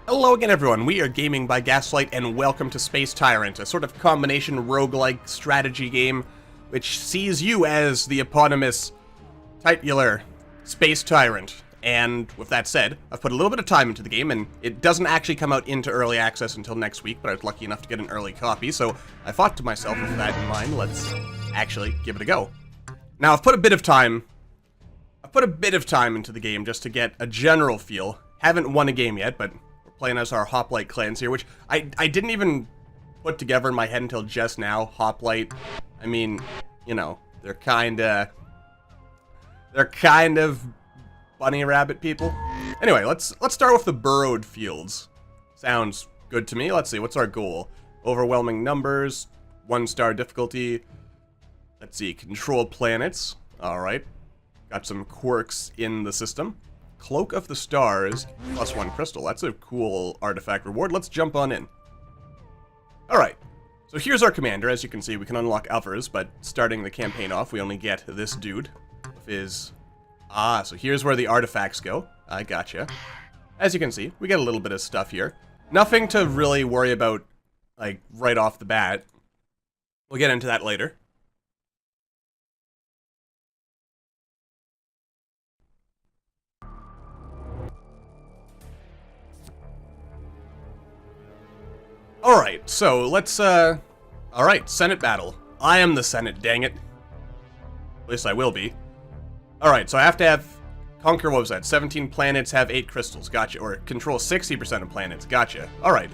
Hello again everyone, we are Gaming by Gaslight and welcome to Space Tyrant, a sort of combination roguelike strategy game which sees you as the eponymous titular Space Tyrant. And with that said, I've put a little bit of time into the game and it doesn't actually come out into early access until next week, but I was lucky enough to get an early copy, so I thought to myself, with that in mind, let's actually give it a go. Now I've put a bit of time into the game just to get a general feel. Haven't won a game yet, but playing as our Hoplite clans here, which I didn't even put together in my head until just now. Hoplite, I mean, you know, they're kind of bunny rabbit people. Anyway, let's start with the burrowed fields. Sounds good to me. Let's see, what's our goal? Overwhelming numbers, 1-star difficulty. Let's see, control planets. All right, got some quirks in the system. Cloak of the Stars, +1 crystal. That's a cool artifact reward. Let's jump on in. Alright, so here's our commander. As you can see, we can unlock others, but starting the campaign off, we only get this dude with his... so here's where the artifacts go. I gotcha. As you can see, we get a little bit of stuff here. Nothing to really worry about, like, right off the bat. We'll get into that later. Alright, so let's, alright, Senate battle. I am the Senate, dang it. At least I will be. Alright, so I have to conquer, what was that, 17 planets, have 8 crystals, gotcha. Or control 60% of planets, gotcha. Alright,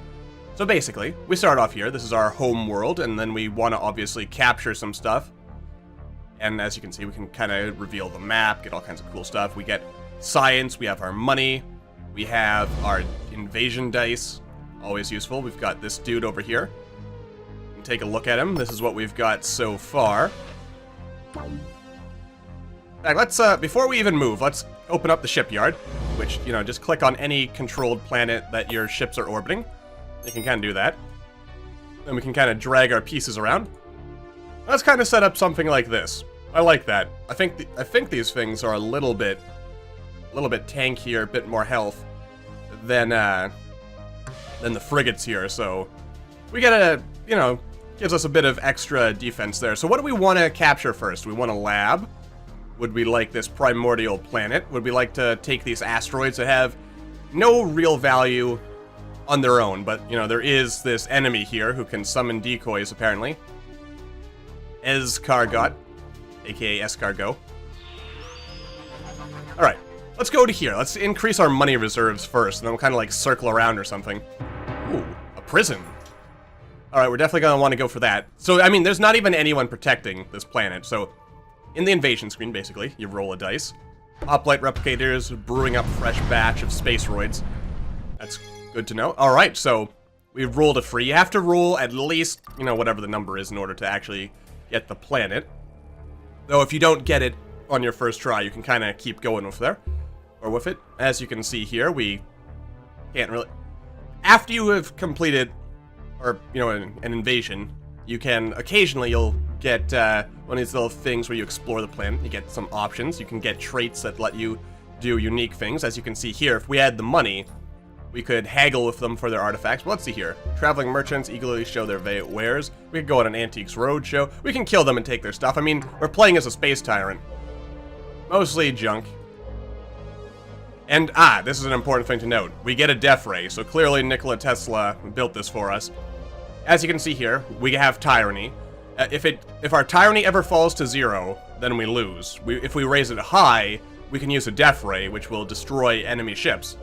so basically, we start off here, this is our home world, and then we want to obviously capture some stuff. And as you can see, we can kind of reveal the map, get all kinds of cool stuff. We get science, we have our money, we have our invasion dice. Always useful. We've got this dude over here. Take a look at him. This is what we've got so far. In fact, let's, before we even move, let's open up the shipyard, which, you know, just click on any controlled planet that your ships are orbiting. You can kind of do that. Then we can kind of drag our pieces around. Let's kind of set up something like this. I like that. I think these things are a little bit tankier, a bit more health than the frigates here, so we gotta, you know, gives us a bit of extra defense there. So what do we want to capture first? We want a lab. Would we like this primordial planet? Would we like to take these asteroids that have no real value on their own, but, you know, there is this enemy here who can summon decoys, apparently. Escargot, aka Escargot. Alright, let's go to here. Let's increase our money reserves first, and then we'll kind of like circle around or something. Ooh, a prison. Alright, we're definitely going to want to go for that. So, I mean, there's not even anyone protecting this planet. So, in the invasion screen, basically, you roll a dice. Hoplite replicators, brewing up fresh batch of spaceroids. That's good to know. Alright, so, we've rolled a free. You have to roll at least, you know, whatever the number is in order to actually get the planet. Though, if you don't get it on your first try, you can kind of keep going with there. Or with it. As you can see here, we can't really... After you have completed, or, you know, an invasion, you can, occasionally you'll get one of these little things where you explore the planet. You get some options. You can get traits that let you do unique things. As you can see here, if we had the money, we could haggle with them for their artifacts. Well, let's see here. Traveling merchants eagerly show their wares. We could go on an Antiques Roadshow. We can kill them and take their stuff. I mean, we're playing as a Space Tyrant. Mostly junk. And, this is an important thing to note. We get a death ray, so clearly Nikola Tesla built this for us. As you can see here, we have tyranny. If our tyranny ever falls to 0, then we lose. If we raise it high, we can use a death ray, which will destroy enemy ships.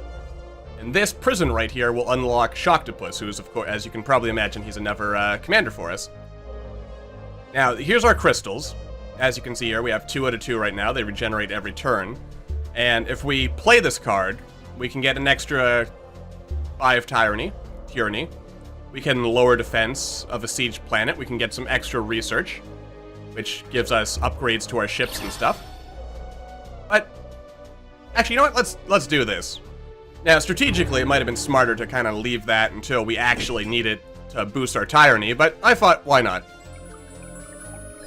And this prison right here will unlock Shocktopus, who is, of course, as you can probably imagine, he's another commander for us. Now, here's our crystals. As you can see here, we have 2 out of 2 right now. They regenerate every turn. And if we play this card, we can get an extra 5 tyranny. We can lower defense of a siege planet. We can get some extra research, which gives us upgrades to our ships and stuff. But actually, you know what? Let's do this. Now, strategically, it might have been smarter to kind of leave that until we actually need it to boost our tyranny, but I thought, why not?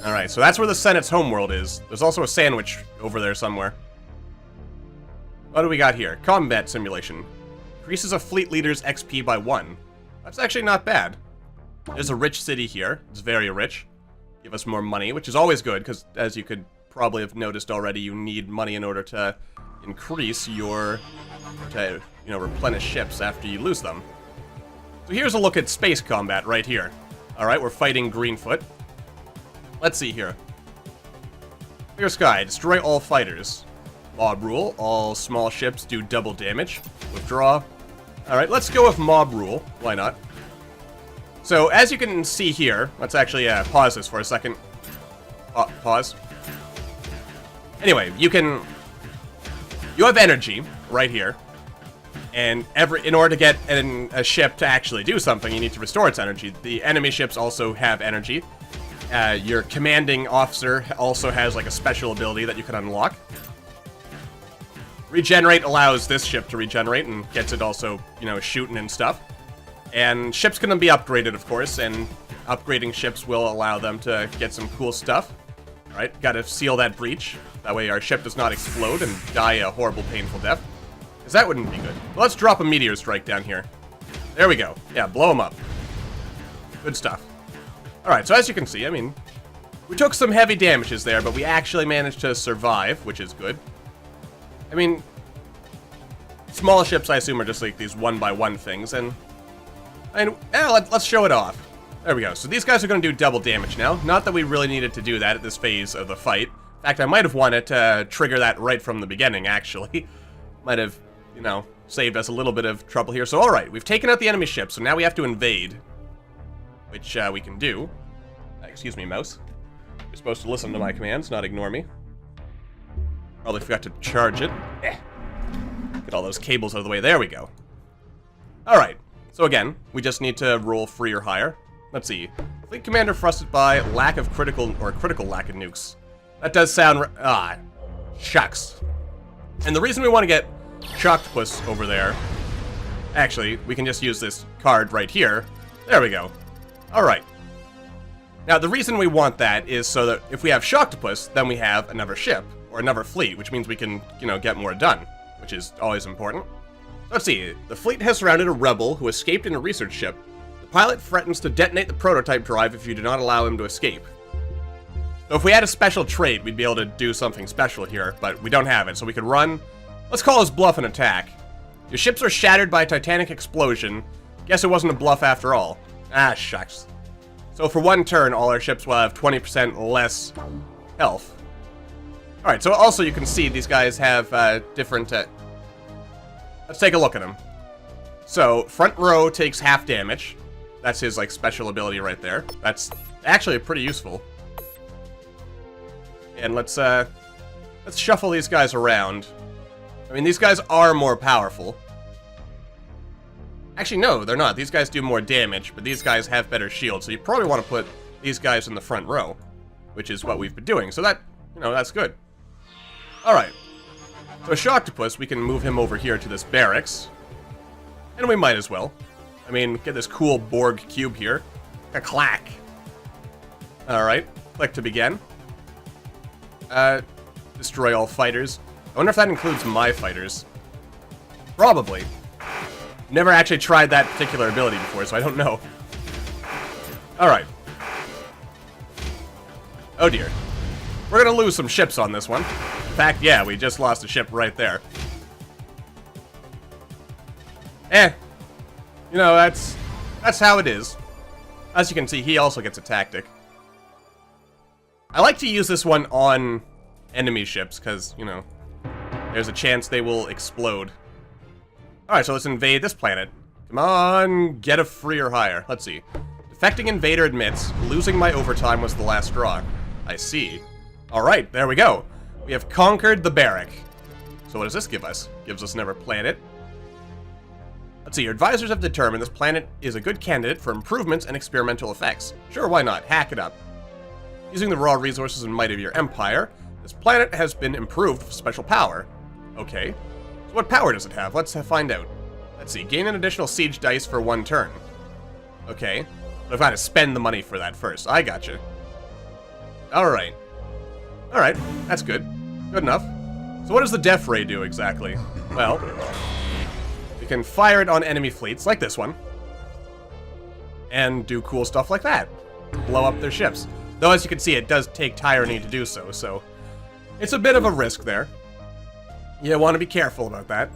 Alright, so that's where the Senate's homeworld is. There's also a sandwich over there somewhere. What do we got here? Combat simulation. Increases a fleet leader's XP by 1. That's actually not bad. There's a rich city here. It's very rich. Give us more money, which is always good, because as you could probably have noticed already, you need money in order to increase your... to, you know, replenish ships after you lose them. So here's a look at space combat right here. Alright, we're fighting Greenfoot. Let's see here. Clear sky, destroy all fighters. Mob rule, all small ships do double damage. Withdraw. Alright, let's go with mob rule. Why not? So, as you can see here, let's actually pause this for a second. Pause. Anyway, you have energy right here. And in order to get a ship to actually do something, you need to restore its energy. The enemy ships also have energy. Your commanding officer also has like a special ability that you can unlock. Regenerate allows this ship to regenerate and gets it also, you know, shooting and stuff. And ships can be upgraded, of course, and upgrading ships will allow them to get some cool stuff. Alright, gotta seal that breach. That way our ship does not explode and die a horrible, painful death. Because that wouldn't be good. Well, let's drop a meteor strike down here. There we go. Yeah, blow them up. Good stuff. Alright, so as you can see, I mean, we took some heavy damages there, but we actually managed to survive, which is good. I mean, small ships, I assume, are just like these one-by-one things, and let's show it off. There we go. So these guys are going to do double damage now. Not that we really needed to do that at this phase of the fight. In fact, I might have wanted to trigger that right from the beginning, actually. Might have, you know, saved us a little bit of trouble here. So, alright, we've taken out the enemy ship, so now we have to invade. Which, we can do. Excuse me, mouse. You're supposed to listen to my commands, not ignore me. Probably forgot to charge it. Get all those cables out of the way. There we go. Alright. So again, we just need to roll free or higher. Let's see. Fleet commander frustrated by lack of critical lack of nukes. That does sound... shucks. And the reason we want to get Choctopus over there... Actually, we can just use this card right here. There we go. Alright. Now, the reason we want that is so that if we have Choctopus, then we have another ship, or another fleet, which means we can, you know, get more done, which is always important. Let's see. The fleet has surrounded a rebel who escaped in a research ship. The pilot threatens to detonate the prototype drive if you do not allow him to escape. So if we had a special trait, we'd be able to do something special here, but we don't have it, so we could run. Let's call his bluff and attack. Your ships are shattered by a titanic explosion. Guess it wasn't a bluff after all. Ah, shucks. So for one turn, all our ships will have 20% less health. Alright, so also you can see these guys have different... Let's take a look at them. So, front row takes half damage. That's his, like, special ability right there. That's actually pretty useful. And let's shuffle these guys around. I mean, these guys are more powerful. Actually, no, they're not. These guys do more damage, but these guys have better shields, so you probably want to put these guys in the front row, which is what we've been doing. So that, you know, that's good. Alright. So Choctopus, we can move him over here to this barracks. And we might as well. I mean, get this cool Borg cube here. A clack. Alright. Click to begin. Destroy all fighters. I wonder if that includes my fighters. Probably. Never actually tried that particular ability before, so I don't know. Alright. Oh dear. We're gonna lose some ships on this one. In fact, yeah, we just lost a ship right there. You know, that's how it is. As you can see, he also gets a tactic. I like to use this one on enemy ships, because, you know, there's a chance they will explode. Alright, so let's invade this planet. Come on, get a free or higher. Let's see. Defecting invader admits, losing my overtime was the last straw. I see. Alright, there we go. We have conquered the Barrack. So what does this give us? Gives us another planet. Let's see, your advisors have determined this planet is a good candidate for improvements and experimental effects. Sure, why not? Hack it up. Using the raw resources and might of your empire, this planet has been improved with special power. Okay. So what power does it have? Let's find out. Let's see, gain an additional siege dice for 1 turn. Okay. But I've got to spend the money for that first. I gotcha. Alright. Alright, that's good. Good enough. So what does the death ray do exactly? Well, you can fire it on enemy fleets, like this one, and do cool stuff like that. Blow up their ships. Though, as you can see, it does take tyranny to do so, so it's a bit of a risk there. You want to be careful about that.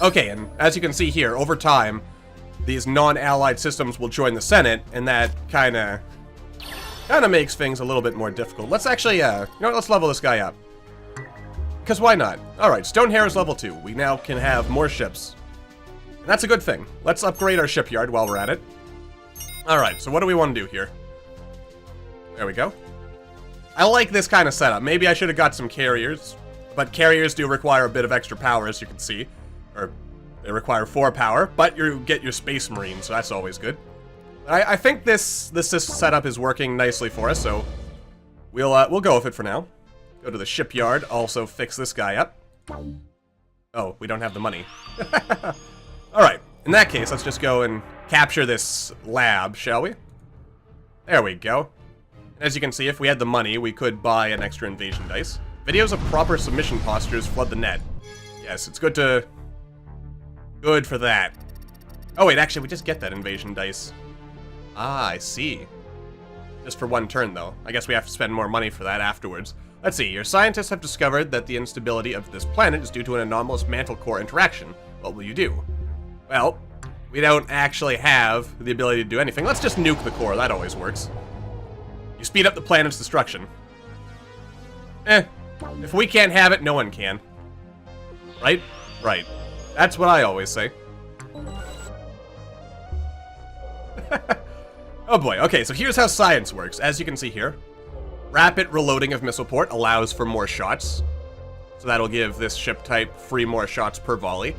Okay, and as you can see here, over time, these non-allied systems will join the Senate, and that kind of makes things a little bit more difficult. Let's actually, you know what, let's level this guy up. Because why not? Alright, Stonehair is level 2. We now can have more ships. And that's a good thing. Let's upgrade our shipyard while we're at it. Alright, so what do we want to do here? There we go. I like this kind of setup. Maybe I should have got some carriers, but carriers do require a bit of extra power, as you can see. Or, they require 4 power, but you get your Space Marine, so that's always good. I think this setup is working nicely for us, so we'll go with it for now. Go to the shipyard, also fix this guy up. Oh, we don't have the money. Alright, in that case, let's just go and capture this lab, shall we? There we go. As you can see, if we had the money, we could buy an extra invasion dice. Videos of proper submission postures flood the net. Yes, it's good for that. Oh wait, actually, we just get that invasion dice. Ah, I see. Just for one turn, though. I guess we have to spend more money for that afterwards. Let's see, your scientists have discovered that the instability of this planet is due to an anomalous mantle core interaction. What will you do? Well, we don't actually have the ability to do anything. Let's just nuke the core, that always works. You speed up the planet's destruction. If we can't have it, no one can. Right? Right. That's what I always say. Oh boy, okay, so here's how science works. As you can see here, rapid reloading of missile port allows for more shots. So that'll give this ship type 3 more shots per volley.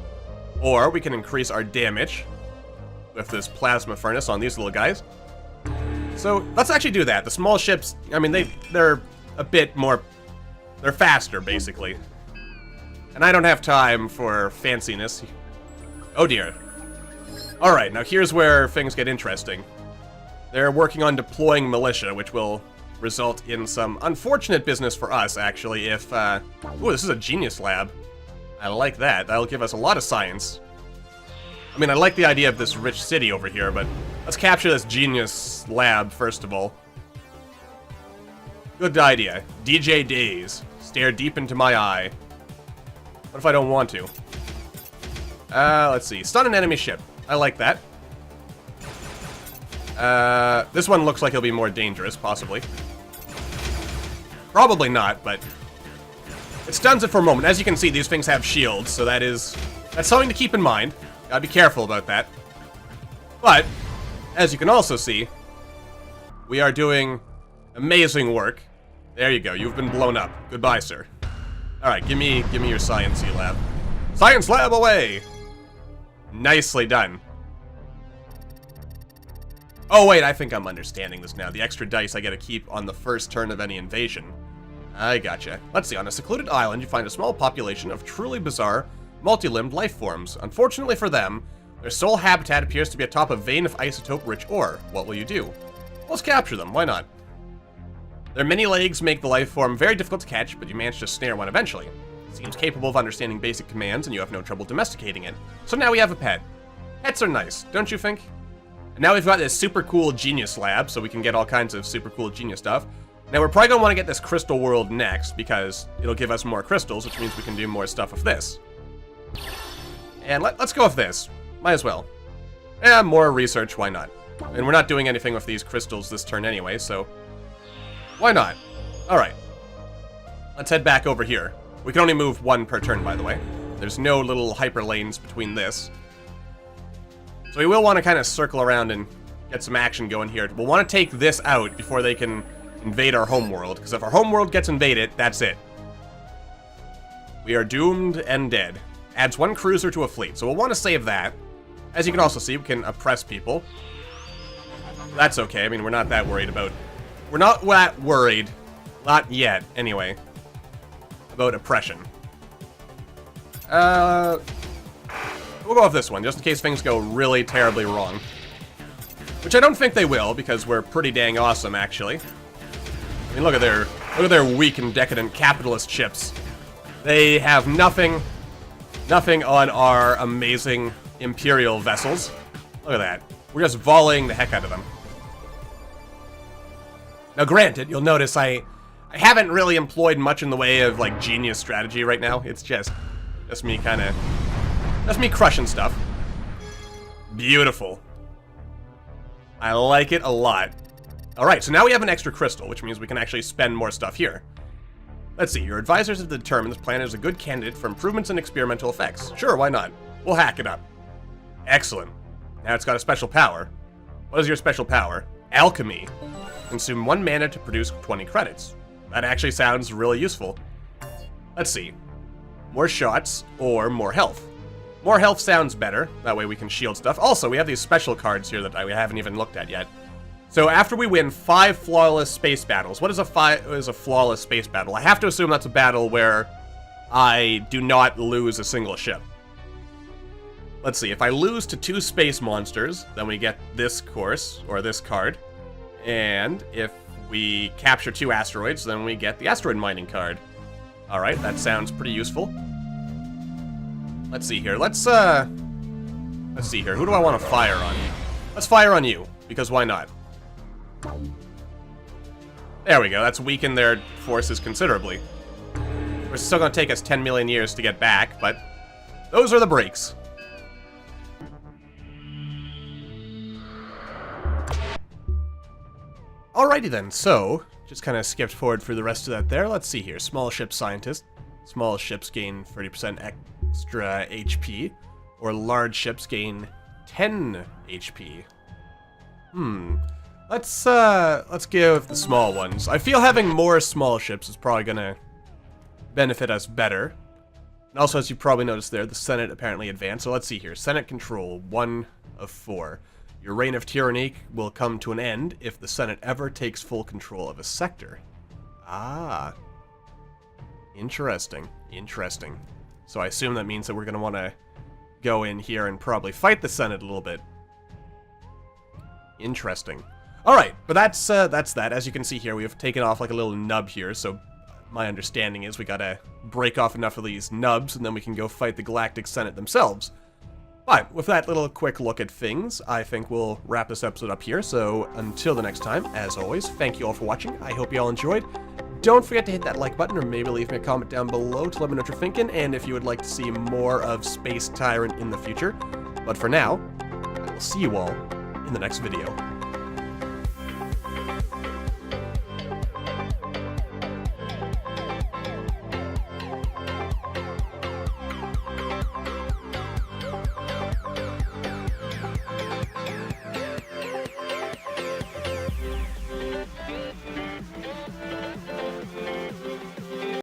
Or we can increase our damage with this plasma furnace on these little guys. So let's actually do that. The small ships, I mean, they're a bit more, they're faster, basically. And I don't have time for fanciness. Oh dear. Alright, now here's where things get interesting. They're working on deploying militia, which will result in some unfortunate business for us, actually, if, ooh, this is a genius lab. I like that. That'll give us a lot of science. I mean, I like the idea of this rich city over here, but let's capture this genius lab, first of all. Good idea. DJ Days. Stare deep into my eye. What if I don't want to? Let's see. Stun an enemy ship. I like that. This one looks like he'll be more dangerous, possibly. Probably not, but it stuns it for a moment. As you can see, these things have shields, so that's something to keep in mind. Gotta be careful about that. But, as you can also see, we are doing amazing work. There you go, you've been blown up. Goodbye, sir. Alright, give me your sciencey lab. Science lab away! Nicely done. Oh wait, I think I'm understanding this now. The extra dice I get to keep on the first turn of any invasion. I gotcha. Let's see, on a secluded island you find a small population of truly bizarre, multi-limbed life forms. Unfortunately for them, their sole habitat appears to be atop a vein of isotope-rich ore. What will you do? Let's capture them, why not? Their many legs make the life form very difficult to catch, but you manage to snare one eventually. It seems capable of understanding basic commands, and you have no trouble domesticating it. So now we have a pet. Pets are nice, don't you think? And now we've got this super cool genius lab, so we can get all kinds of super cool genius stuff. Now we're probably going to want to get this crystal world next, because it'll give us more crystals, which means we can do more stuff with this. And let's go with this. Might as well. Yeah, more research, why not? And we're not doing anything with these crystals this turn anyway, so why not? Alright. Let's head back over here. We can only move 1 per turn, by the way. There's no little hyper lanes between this. So we will want to kind of circle around and get some action going here. We'll want to take this out before they can invade our homeworld, because if our homeworld gets invaded, that's it. We are doomed and dead. Adds 1 cruiser to a fleet, so we'll want to save that. As you can also see, we can oppress people. That's okay, I mean, we're not that worried about... We're not that worried, not yet, anyway, about oppression. We'll go with this one, just in case things go really terribly wrong. Which I don't think they will, because we're pretty dang awesome, actually. I mean, look at their weak and decadent capitalist ships. They have nothing. Nothing on our amazing Imperial vessels. Look at that. We're just volleying the heck out of them. Now granted, you'll notice I haven't really employed much in the way of, like, genius strategy right now. It's just me just me crushing stuff. Beautiful. I like it a lot. Alright, so now we have an extra crystal, which means we can actually spend more stuff here. Let's see, your advisors have determined this planet is a good candidate for improvements and experimental effects. Sure, why not? We'll hack it up. Excellent. Now it's got a special power. What is your special power? Alchemy. Consume 1 mana to produce 20 credits. That actually sounds really useful. Let's see. More shots or more health. More health sounds better. That way we can shield stuff. Also, we have these special cards here that we haven't even looked at yet. So after we win 5 flawless space battles, what is a flawless space battle? I have to assume that's a battle where I do not lose a single ship. Let's see, if I lose to 2 space monsters, then we get this course, or this card. And if we capture 2 asteroids, then we get the asteroid mining card. Alright, that sounds pretty useful. Let's see here, let's see here, who do I want to fire on? Let's fire on you, because why not? There we go, that's weakened their forces considerably. We're still going to take us 10 million years to get back, but those are the breaks. Alrighty then, so, just kind of skipped forward for the rest of that there. Let's see here, small ship scientist. Small ships gain 30% extra HP, or large ships gain 10 HP. Let's give the small ones. I feel having more small ships is probably gonna benefit us better. And also, as you probably noticed there, the Senate apparently advanced. So let's see here. Senate control, 1 of 4. Your reign of tyranny will come to an end if the Senate ever takes full control of a sector. Ah. Interesting. Interesting. So I assume that means that we're gonna want to go in here and probably fight the Senate a little bit. Interesting. Alright, but that's that. As you can see here, we have taken off like a little nub here, so my understanding is we gotta break off enough of these nubs, and then we can go fight the Galactic Senate themselves. But with that little quick look at things, I think we'll wrap this episode up here, so until the next time, as always, thank you all for watching. I hope you all enjoyed. Don't forget to hit that like button, or maybe leave me a comment down below to let me know what you're thinking, and if you would like to see more of Space Tyrant in the future. But for now, I will see you all in the next video.